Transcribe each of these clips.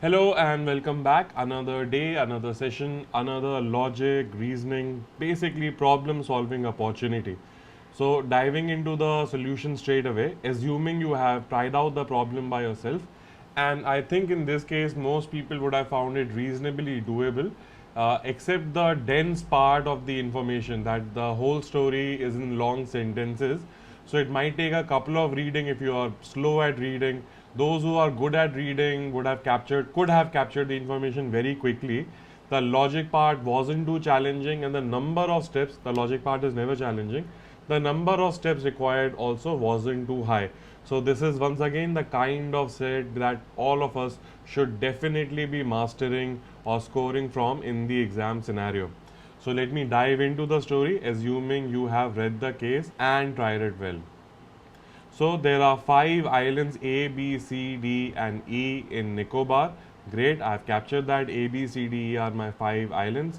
Hello and welcome back. Another day, another session, another logic, reasoning, basically problem solving opportunity. So, diving into the solution straight away, assuming you have tried out the problem by yourself, and I think in this case, most people would have found it reasonably doable, except the dense part of the information that the whole story is in long sentences. So it might take a couple of reading if you are slow at reading. Those who are good at reading could have captured the information very quickly. The logic part wasn't too challenging, and the number of steps, the logic part is never challenging. The number of steps required also wasn't too high. So this is once again the kind of set that all of us should definitely be mastering or scoring from in the exam scenario. So let me dive into the story, assuming you have read the case and tried it well. So there are 5 islands A, B, C, D and E in Nicobar. Great, I have captured that. A, B, C, D, E are my 5 islands.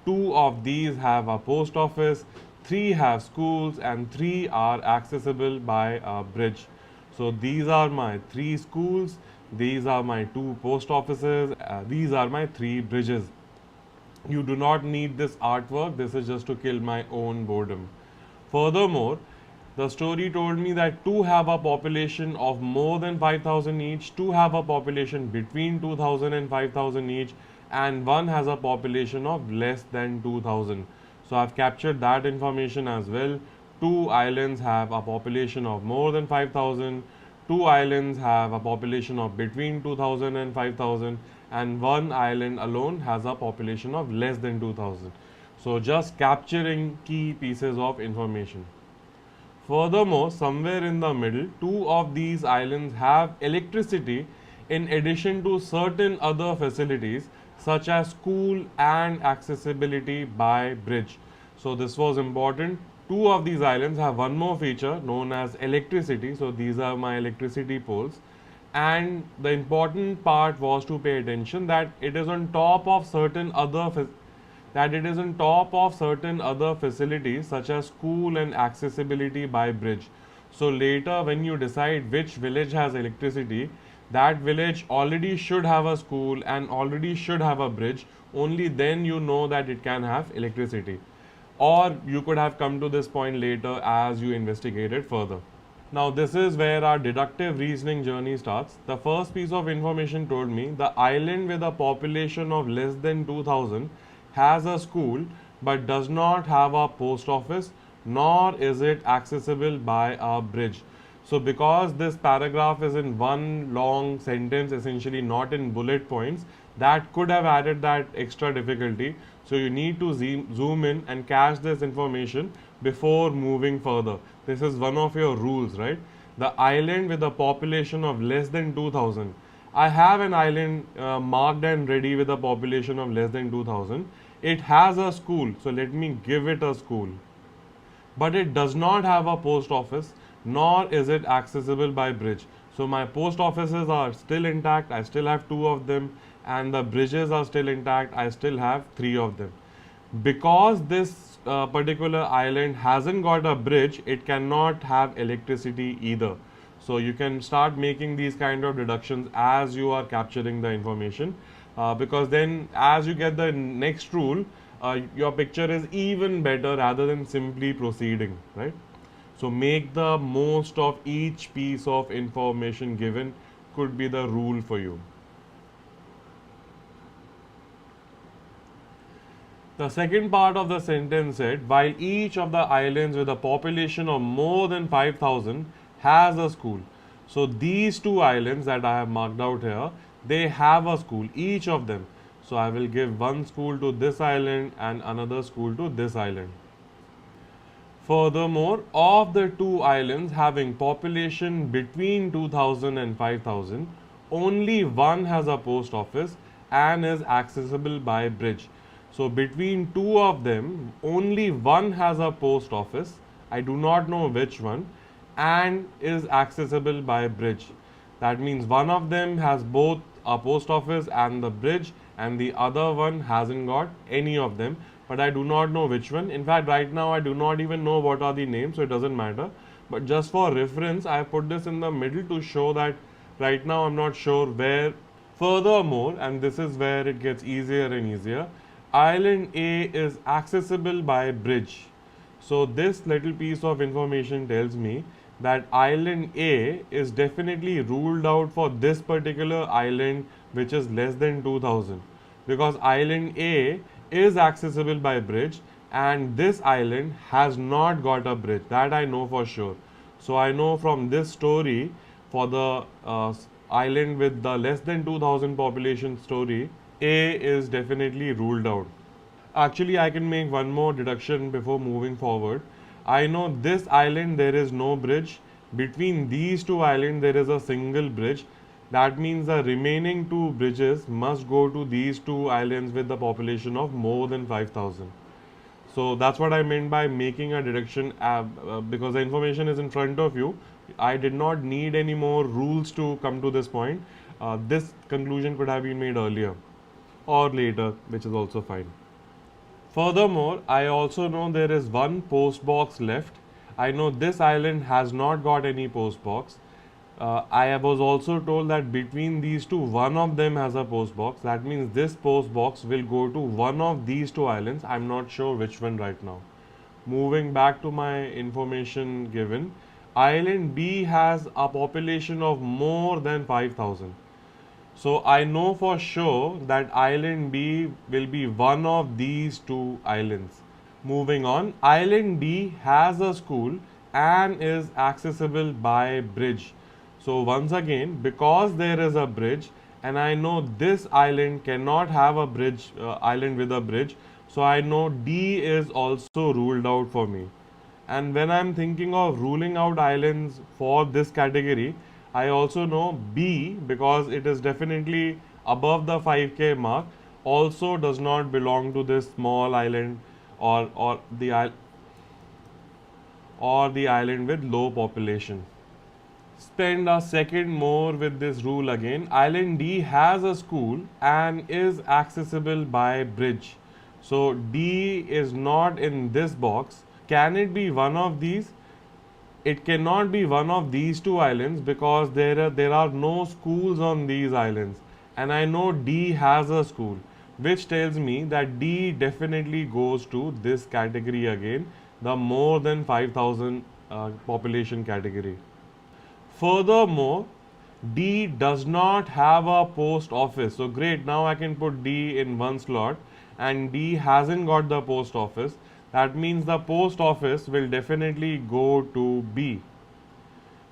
2 of these have a post office, 3 have schools and 3 are accessible by a bridge. So these are my 3 schools, these are my 2 post offices, these are my 3 bridges. You do not need this artwork, this is just to kill my own boredom. Furthermore, the story told me that 2 have a population of more than 5,000 each, 2 have a population between 2,000 and 5,000 each, and 1 has a population of less than 2,000. So I've captured that information as well. 2 islands have a population of more than 5,000, 2 islands have a population of between 2,000 and 5,000, and 1 island alone has a population of less than 2,000. So just capturing key pieces of information. Furthermore, somewhere in the middle, 2 of these islands have electricity in addition to certain other facilities such as school and accessibility by bridge. So this was important. 2 of these islands have one more feature known as electricity. So these are my electricity poles. And the important part was to pay attention that it is on top of certain other facilities such as school and accessibility by bridge. So later when you decide which village has electricity, that village already should have a school and already should have a bridge. Only then you know that it can have electricity. Or you could have come to this point later as you investigated further. Now this is where our deductive reasoning journey starts. The first piece of information told me the island with a population of less than 2,000 has a school but does not have a post office, nor is it accessible by a bridge. So because this paragraph is in one long sentence, essentially not in bullet points, that could have added that extra difficulty. So you need to zoom in and catch this information before moving further. This is one of your rules, right? The island with a population of less than 2,000. I have an island marked and ready with a population of less than 2,000. It has a school, so let me give it a school. But it does not have a post office, nor is it accessible by bridge. So my post offices are still intact, I still have 2 of them, and the bridges are still intact, I still have 3 of them. Because this particular island hasn't got a bridge, it cannot have electricity either. So you can start making these kind of deductions as you are capturing the information, because then as you get the next rule, your picture is even better rather than simply proceeding, right? So make the most of each piece of information given could be the rule for you. The second part of the sentence said, while each of the islands with a population of more than 5,000 has a school. So these 2 islands that I have marked out here, they have a school, each of them. So I will give one school to this island and another school to this island. Furthermore, of the 2 islands having population between 2,000 and 5,000, only one has a post office and is accessible by bridge. So between 2 of them, only one has a post office, I do not know which one, and is accessible by bridge. That means one of them has both a post office and the bridge, and the other one hasn't got any of them, but I do not know which one. In fact, right now I do not even know what are the names, so it doesn't matter. But just for reference, I have put this in the middle to show that right now I'm not sure where Furthermore, and this is where it gets easier and easier, island A is accessible by bridge. So this little piece of information tells me that island A is definitely ruled out for this particular island which is less than 2000, because island A is accessible by bridge and this island has not got a bridge. That I know for sure. So I know from this story, for the island with the less than 2000 population story, A is definitely ruled out. Actually, I can make one more deduction before moving forward. I know this island there is no bridge. Between these two islands there is a single bridge. That means the remaining two bridges must go to these two islands with the population of more than 5000. So that's what I meant by making a deduction, because the information is in front of you. I did not need any more rules to come to this point. This conclusion could have been made earlier or later, which is also fine. Furthermore, I also know there is one post box left. I know this island has not got any post box. I was also told that between these two, one of them has a post box. That means this post box will go to one of these two islands. I'm not sure which one right now. Moving back to my information given, island B has a population of more than 5000. So I know for sure that island B will be one of these two islands. Moving on, island D has a school and is accessible by bridge. So once again, because there is a bridge and I know this island cannot have a bridge, island with a bridge, so I know D is also ruled out for me. And when I'm thinking of ruling out islands for this category, I also know B, because it is definitely above the 5k mark, also does not belong to this small island or the island with low population. Spend a second more with this rule again. Island D has a school and is accessible by bridge. So D is not in this box. Can it be one of these? It cannot be one of these two islands because there are no schools on these islands, and I know D has a school, which tells me that D definitely goes to this category again, the more than 5000 population category. Furthermore, D does not have a post office. So great, now I can put D in one slot, and D hasn't got the post office. That means the post office will definitely go to B.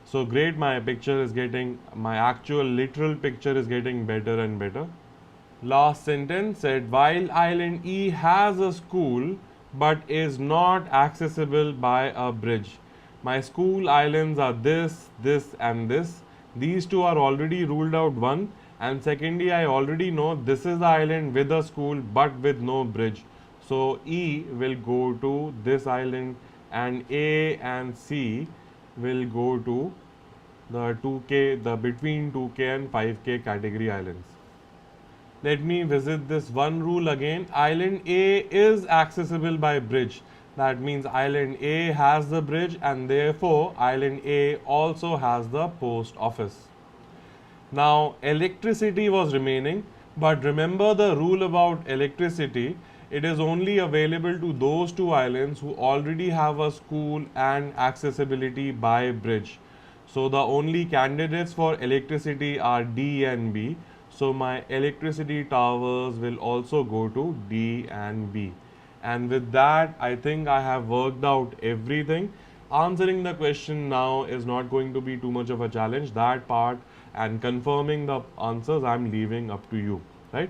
So great, my actual literal picture is getting better and better. Last sentence said, while island E has a school but is not accessible by a bridge. My school islands are this, this and this. These two are already ruled out, one, and secondly I already know this is the island with a school but with no bridge. So E will go to this island and A and C will go to the 2K, the between 2K and 5K category islands. Let me visit this one rule again. Island A is accessible by bridge. That means island A has the bridge and therefore island A also has the post office. Now electricity was remaining, but remember the rule about electricity. It is only available to those two islands who already have a school and accessibility by bridge. So the only candidates for electricity are D and B. So my electricity towers will also go to D and B. And with that, I think I have worked out everything. Answering the question now is not going to be too much of a challenge. That part and confirming the answers I'm leaving up to you, right?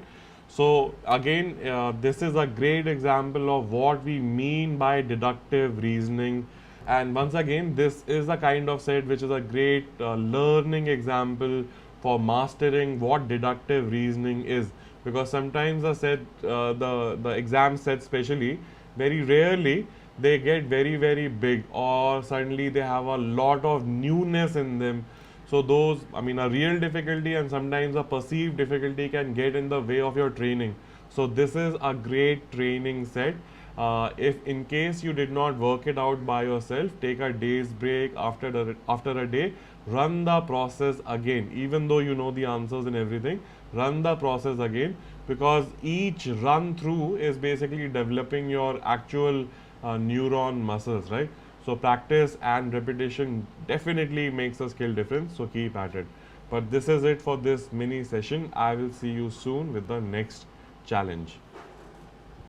So again, this is a great example of what we mean by deductive reasoning. And once again, this is a kind of set which is a great learning example for mastering what deductive reasoning is. Because sometimes the set, the exam set especially, very rarely they get very big, or suddenly they have a lot of newness in them. So those, I mean, a real difficulty and sometimes a perceived difficulty can get in the way of your training. So this is a great training set. If in case you did not work it out by yourself, take a day's break after a day, run the process again. Even though you know the answers and everything, run the process again, because each run through is basically developing your actual neuron muscles, right? So practice and repetition definitely makes a skill difference. So keep at it. But this is it for this mini session. I will see you soon with the next challenge.